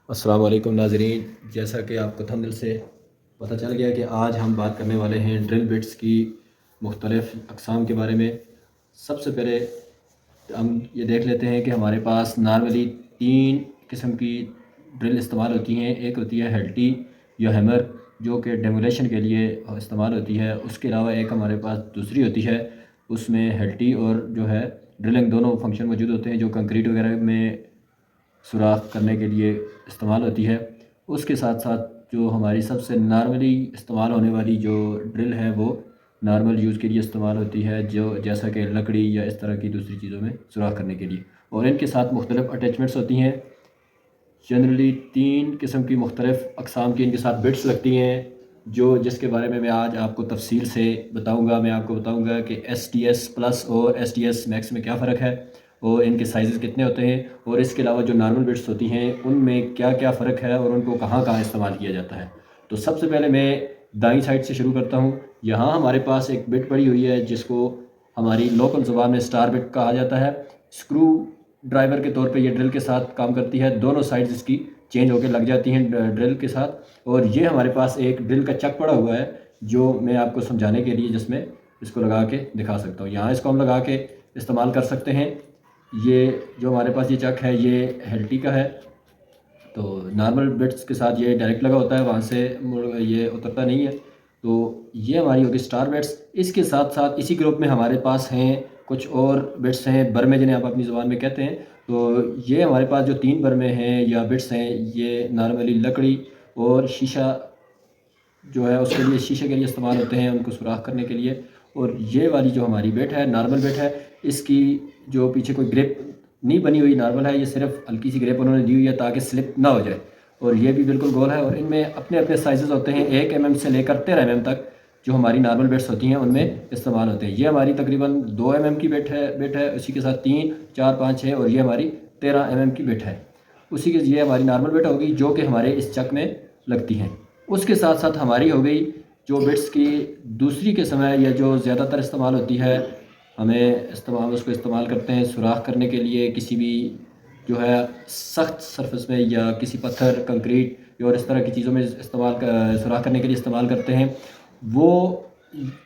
अस्सलाम वालेकुम नाज़रीन। जैसा कि आपको थंबनेल से पता चल गया कि आज हम बात करने वाले हैं ड्रिल बिट्स की मुख्तलिफ़ अक़साम के बारे में। सबसे पहले हम ये देख लेते हैं कि हमारे पास नॉर्मली 3 किस्म की ड्रिल इस्तेमाल होती हैं। एक होती है हेल्टी या हैमर, जो कि डेमोलेशन के लिए इस्तेमाल होती है। उसके अलावा एक हमारे पास दूसरी होती है, उसमें हेल्टी और जो है ड्रिलिंग दोनों फंक्शन मौजूद होते हैं, जो कंक्रीट वगैरह में सुराख करने के लिए इस्तेमाल होती है। उसके साथ साथ जो हमारी सबसे नॉर्मली इस्तेमाल होने वाली जो ड्रिल है वो नॉर्मल यूज़ के लिए इस्तेमाल होती है, जो जैसा कि लकड़ी या इस तरह की दूसरी चीज़ों में सुराख करने के लिए। और इनके साथ मुख्तलिफ़ अटैचमेंट्स होती हैं। जनरली 3 किस्म की मुख्तलिफ़ अक़साम की इनके साथ बिट्स लगती हैं, जिसके बारे में मैं आज आपको तफसील से बताऊँगा। मैं आपको बताऊँगा कि STS प्लस और STS मैक्स में क्या फ़र्क है और इनके साइज़ कितने होते हैं, और इसके अलावा जो नॉर्मल बिट्स होती हैं उनमें क्या क्या फ़र्क है और उनको कहाँ कहाँ इस्तेमाल किया जाता है। तो सबसे पहले मैं दाईं साइड से शुरू करता हूँ। यहाँ हमारे पास एक बिट पड़ी हुई है जिसको हमारी लोकल ज़ुबान में स्टार बिट कहा जाता है। स्क्रू ड्राइवर के तौर पे ये ड्रिल के साथ काम करती है। दोनों साइड्स इसकी चेंज होकर लग जाती हैं ड्रिल के साथ। और ये हमारे पास एक ड्रिल का चक पड़ा हुआ है, जो मैं आपको समझाने के लिए जिसमें इसको लगा के दिखा सकता हूँ। यहाँ इसको हम लगा के इस्तेमाल कर सकते हैं। ये जो हमारे पास ये चक है ये हेल्टी का है, तो नॉर्मल बिट्स के साथ ये डायरेक्ट लगा होता है, वहाँ से ये उतरता नहीं है। तो ये हमारी होगी स्टार बिट्स। इसके साथ साथ इसी ग्रुप में हमारे पास हैं कुछ और बिट्स हैं, बरमे जिन्हें आप अपनी ज़ुबान में कहते हैं। तो ये हमारे पास जो 3 बरमे हैं या बिट्स हैं, ये नॉर्मली लकड़ी और शीशा जो है उसके लिए, शीशे के लिए इस्तेमाल होते हैं, उनको सुराख करने के लिए। और ये वाली जो हमारी बिट है नॉर्मल बिट है, इसकी जो पीछे कोई ग्रिप नहीं बनी हुई नॉर्मल है, ये सिर्फ हल्की सी ग्रिप उन्होंने दी हुई है ताकि स्लिप ना हो जाए। और ये भी बिल्कुल गोल है। और इनमें अपने अपने साइजेस होते हैं, 1 mm से लेकर 13 mm तक जो हमारी नॉर्मल बिट्स होती हैं उनमें इस्तेमाल होते हैं। ये हमारी तकरीबन 2 mm की बिट है, उसी के साथ 3, 4, 5, 6 और ये हमारी 13 mm की बिट है। उसी के ये हमारी नॉर्मल बिट होगी जो कि हमारे इस चक में लगती हैं। उसके साथ साथ हमारी हो गई जो बिट्स की दूसरी किस्म है या जो ज़्यादातर इस्तेमाल होती है, हमें उसको इस्तेमाल करते हैं सुराख करने के लिए, किसी भी जो है सख्त सरफेस में या किसी पत्थर, कंक्रीट और इस तरह की चीज़ों में सुराख करने के लिए इस्तेमाल करते हैं। वो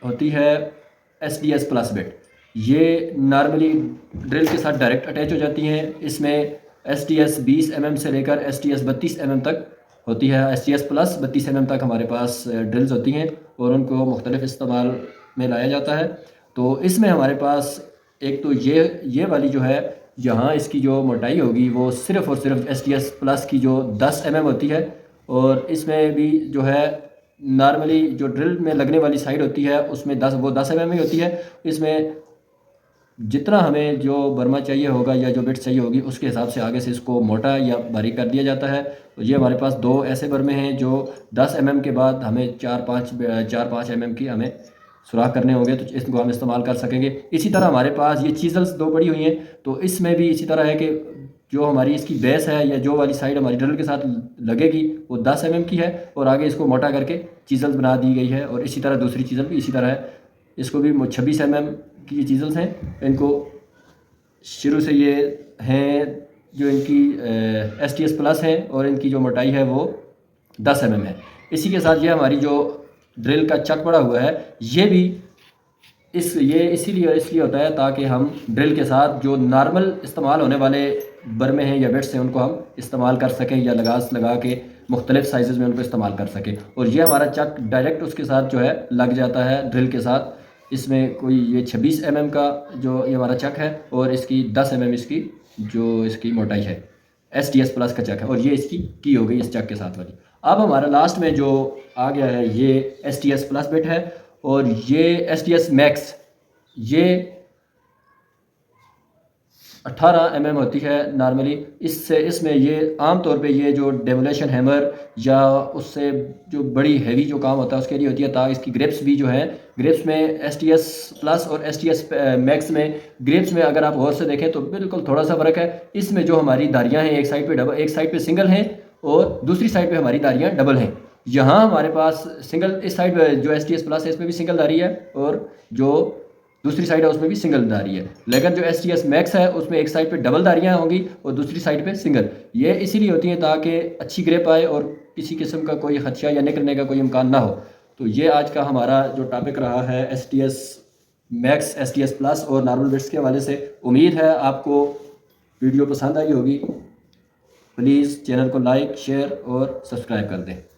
होती है STS प्लस बिट। ये नॉर्मली ड्रिल के साथ डायरेक्ट अटैच हो जाती हैं। इसमें STS 20 mm से लेकर STS 32 mm तक होती है। STS प्लस 32 mm तक हमारे पास ड्रिल्स होती हैं और उनको मुख्तलिफ़ इस्तेमाल में लाया जाता है। तो इसमें हमारे पास एक तो ये वाली जो है, यहाँ इसकी जो मोटाई होगी वो सिर्फ़ और सिर्फ STS प्लस की जो 10 mm होती है। और इसमें भी जो है नॉर्मली जो ड्रिल में लगने वाली साइड होती है उसमें 10 mm ही होती है। इसमें जितना हमें जो बर्मा चाहिए होगा या जो बिट चाहिए होगी उसके हिसाब से आगे से इसको मोटा या बारीक कर दिया जाता है। तो ये हमारे पास 2 ऐसे बर्मे हैं जो 10 mm के बाद हमें 4-5 mm की हमें सुराख करने होंगे, तो इसको हम इस्तेमाल कर सकेंगे। इसी तरह हमारे पास ये चीज़ल्स 2 पड़ी हुई हैं, तो इसमें भी इसी तरह है कि जो हमारी इसकी बेस है या जो वाली साइड हमारी ड्रिल के साथ लगेगी वो 10 mm की है और आगे इसको मोटा करके चीज़ल्स बना दी गई है। और इसी तरह दूसरी चीज़ल भी इसी तरह है, इसको भी 26 mm की ये चीज़ल्स हैं। इनको शुरू से ये हैं जो इनकी STS प्लस है और इनकी जो मोटाई है वो 10 mm है। इसी के साथ ये हमारी जो ड्रिल का चक पड़ा हुआ है ये भी ये इसीलिए होता है ताकि हम ड्रिल के साथ जो नॉर्मल इस्तेमाल होने वाले बर्मे हैं या बिट्स हैं उनको हम इस्तेमाल कर सकें या लगा के मुख्तलिफ़ साइज़ में उनको इस्तेमाल कर सकें। और ये हमारा चक डायरेक्ट उसके साथ जो है लग जाता है ड्रिल के साथ। इसमें कोई ये 26 mm का जो ये हमारा चक है और इसकी 10 mm इसकी जो इसकी मोटाई है, STS प्लस का चक है। और ये इसकी की हो गई इस चक के साथ वाली। अब हमारा लास्ट में जो आ गया है ये STS प्लस बिट है और ये STS मैक्स, ये 18 mm होती है नॉर्मली। इसमें ये आम तौर पे ये जो डेमोलेशन हैमर या उससे जो बड़ी हैवी जो काम होता है उसके लिए होती है। ताकि इसकी ग्रिप्स भी जो है, ग्रिप्स में STS प्लस और STS मैक्स में ग्रिप्स में अगर आप गौर से देखें तो बिल्कुल थोड़ा सा फ़र्क है। इसमें जो हमारी धारियाँ हैं एक साइड पे सिंगल हैं और दूसरी साइड पे हमारी धारियाँ डबल हैं। यहाँ हमारे पास सिंगल, इस साइड जो STS प्लस है इसमें भी सिंगल धारी है और जो दूसरी साइड है उसमें भी सिंगल धारी है। लेकिन जो STS मैक्स है उसमें एक साइड पे डबल धारियाँ होंगी और दूसरी साइड पे सिंगल। ये इसीलिए होती हैं ताकि अच्छी ग्रिप आए और किसी किस्म का कोई खदशा या निकलने का कोई इम्कान ना हो। तो ये आज का हमारा जो टॉपिक रहा है STS मैक्स, STS प्लस और नॉर्मल बिट्स के हवाले से। उम्मीद है आपको वीडियो पसंद आई होगी। प्लीज़ चैनल को लाइक, शेयर और सब्सक्राइब कर दें।